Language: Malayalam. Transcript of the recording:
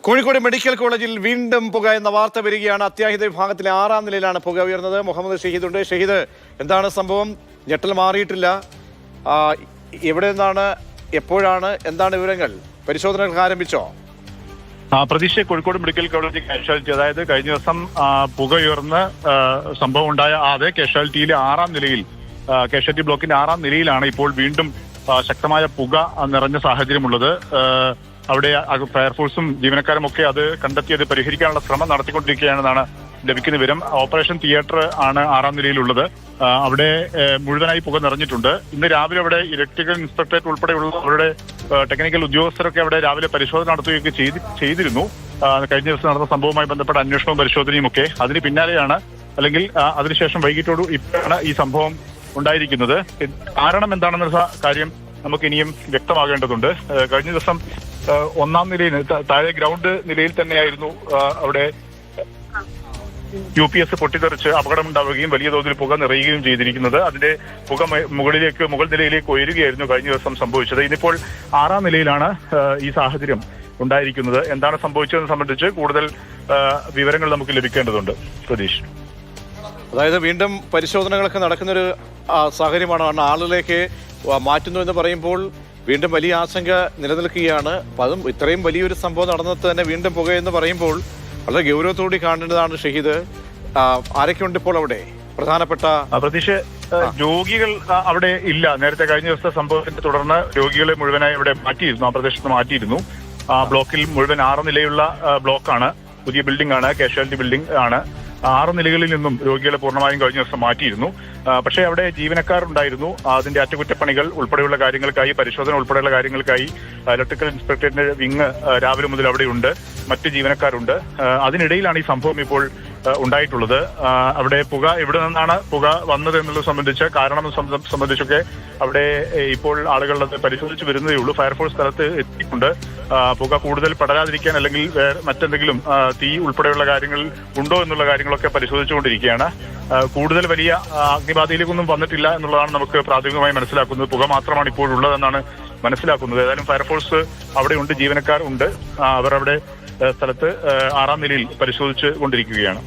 കോഴിക്കോട് മെഡിക്കൽ കോളേജിൽ വീണ്ടും പുക എന്ന വാർത്ത വരികയാണ്. അത്യാഹിത വിഭാഗത്തിലെ 6ാം നിലയിലാണ് പുക ഉയർന്നത്. മുഹമ്മദ് ഷഹീദുണ്ട്. ഷഹീദ്, എന്താണ് സംഭവം? ഞെട്ടൽ മാറിയിട്ടില്ല. എവിടെ നിന്നാണ്, എപ്പോഴാണ്, എന്താണ് വിവരങ്ങൾ? പരിശോധനകൾ ആരംഭിച്ചോ? പ്രതീക്ഷ, കോഴിക്കോട് മെഡിക്കൽ കോളേജ് കാഷ്വാലിറ്റി, അതായത് കഴിഞ്ഞ ദിവസം പുക ഉയർന്ന് സംഭവം ഉണ്ടായ അതേ കാഷ്വാലിറ്റിയിലെ 6ാം നിലയിൽ, കാഷ്വാലിറ്റി ബ്ലോക്കിന്റെ 6ാം നിലയിലാണ് ഇപ്പോൾ വീണ്ടും ശക്തമായ പുക നിറഞ്ഞ സാഹചര്യമുള്ളത്. അവിടെ ഫയർഫോഴ്സും ജീവനക്കാരും ഒക്കെ അത് കണ്ടെത്തിയത് പരിഹരിക്കാനുള്ള ശ്രമം നടത്തിക്കൊണ്ടിരിക്കുകയാണെന്നാണ് ലഭിക്കുന്ന വിവരം. ഓപ്പറേഷൻ തിയേറ്റർ ആണ് 6ാം നിലയിലുള്ളത്. അവിടെ മുഴുവനായി പുക നിറഞ്ഞിട്ടുണ്ട്. ഇന്ന് രാവിലെ അവിടെ ഇലക്ട്രിക്കൽ ഇൻസ്പെക്ടറേറ്റ് ഉൾപ്പെടെയുള്ള അവരുടെ ടെക്നിക്കൽ ഉദ്യോഗസ്ഥരൊക്കെ അവിടെ രാവിലെ പരിശോധന നടത്തുകയൊക്കെ ചെയ്തിരുന്നു. കഴിഞ്ഞ ദിവസം നടന്ന സംഭവവുമായി ബന്ധപ്പെട്ട അന്വേഷണവും പരിശോധനയും ഒക്കെ അതിന് പിന്നാലെയാണ്, അല്ലെങ്കിൽ അതിനുശേഷം വൈകിട്ടോട് ഇപ്പോഴാണ് ഈ സംഭവം ഉണ്ടായിരിക്കുന്നത്. കാരണം എന്താണെന്ന കാര്യം നമുക്ക് ഇനിയും വ്യക്തമാകേണ്ടതുണ്ട്. കഴിഞ്ഞ ദിവസം 1ാം നിലയിൽ താഴെ ഗ്രൗണ്ട് നിലയിൽ തന്നെയായിരുന്നു അവിടെ UPS പൊട്ടിത്തെറിച്ച് അപകടമുണ്ടാവുകയും വലിയ തോതിൽ പുക നിറയുകയും ചെയ്തിരിക്കുന്നത്. അതിന്റെ പുക മുകൾ നിലയിലേക്ക് ഉയരുകയായിരുന്നു കഴിഞ്ഞ ദിവസം സംഭവിച്ചത്. ഇന്നിപ്പോൾ 6ാം നിലയിലാണ് ഈ സാഹചര്യം ഉണ്ടായിരിക്കുന്നത്. എന്താണ് സംഭവിച്ചതെന്ന് സംബന്ധിച്ച് കൂടുതൽ വിവരങ്ങൾ നമുക്ക് ലഭിക്കേണ്ടതുണ്ട്. പ്രതീഷ്, അതായത് വീണ്ടും പരിശോധനകളൊക്കെ നടക്കുന്നൊരു സാഹചര്യമാണ്. ആളുകളിലേക്ക് മാറ്റുന്നു എന്ന് പറയുമ്പോൾ വീണ്ടും വലിയ ആശങ്ക നിലനിൽക്കുകയാണ്. അപ്പം അതും ഇത്രയും വലിയൊരു സംഭവം നടന്നത് തന്നെ വീണ്ടും പുകയെന്ന് പറയുമ്പോൾ വളരെ ഗൗരവത്തോടെ കാണേണ്ടതാണ്. ഷഹീദ്, ആരൊക്കെയുണ്ട് ഇപ്പോൾ അവിടെ? പ്രധാനപ്പെട്ട പ്രതീക്ഷ, രോഗികൾ അവിടെ ഇല്ല. നേരത്തെ കഴിഞ്ഞ ദിവസത്തെ സംഭവത്തെ തുടർന്ന് രോഗികളെ മുഴുവനായി ഇവിടെ മാറ്റിയിരുന്നു, ആ പ്രദേശത്ത് മാറ്റിയിരുന്നു. ബ്ലോക്കിൽ മുഴുവൻ 6 നിലയുള്ള ബ്ലോക്കാണ്, പുതിയ ബിൽഡിംഗ് ആണ്, കാഷ്വാലിറ്റി ബിൽഡിംഗ് ആണ്. 6 നിലകളിൽ നിന്നും രോഗികളെ പൂർണ്ണമായും കഴിഞ്ഞ ദിവസം മാറ്റിയിരുന്നു. പക്ഷേ അവിടെ ജീവനക്കാരുണ്ടായിരുന്നു. അതിന്റെ അറ്റകുറ്റപ്പണികൾ ഉൾപ്പെടെയുള്ള കാര്യങ്ങൾക്കായി, പരിശോധന ഉൾപ്പെടെയുള്ള കാര്യങ്ങൾക്കായി ഇലക്ട്രിക്കൽ ഇൻസ്പെക്ടറേറ്റിന്റെ വിങ് രാവിലെ മുതൽ അവിടെയുണ്ട്, മറ്റ് ജീവനക്കാരുണ്ട്. അതിനിടയിലാണ് ഈ സംഭവം ഇപ്പോൾ ഉണ്ടായിട്ടുള്ളത്. അവിടെ പുക എവിടെ നിന്നാണ് പുക വന്നത് എന്നുള്ളത് സംബന്ധിച്ച്, കാരണം സംബന്ധിച്ചൊക്കെ അവിടെ ഇപ്പോൾ ആളുകൾ അത് പരിശോധിച്ച് വരുന്നതേ ഉള്ളൂ. ഫയർഫോഴ്സ് സ്ഥലത്ത് എത്തിയിട്ടുണ്ട്. പുക കൂടുതൽ പടരാതിരിക്കാൻ അല്ലെങ്കിൽ മറ്റെന്തെങ്കിലും തീ ഉൾപ്പെടെയുള്ള കാര്യങ്ങൾ ഉണ്ടോ എന്നുള്ള കാര്യങ്ങളൊക്കെ പരിശോധിച്ചുകൊണ്ടിരിക്കുകയാണ്. കൂടുതൽ വലിയ അഗ്നിബാധയിലേക്കൊന്നും വന്നിട്ടില്ല എന്നുള്ളതാണ് നമുക്ക് പ്രാഥമികമായി മനസ്സിലാക്കുന്നത്. പുക മാത്രമാണ് ഇപ്പോൾ ഉള്ളതെന്നാണ് മനസ്സിലാക്കുന്നത്. ഏതായാലും ഫയർഫോഴ്സ് അവിടെയുണ്ട്, ജീവനക്കാർ ഉണ്ട്. അവർ അവിടെ സ്ഥലത്ത് 6ാം നിലയിൽ പരിശോധിച്ചു കൊണ്ടിരിക്കുകയാണ്.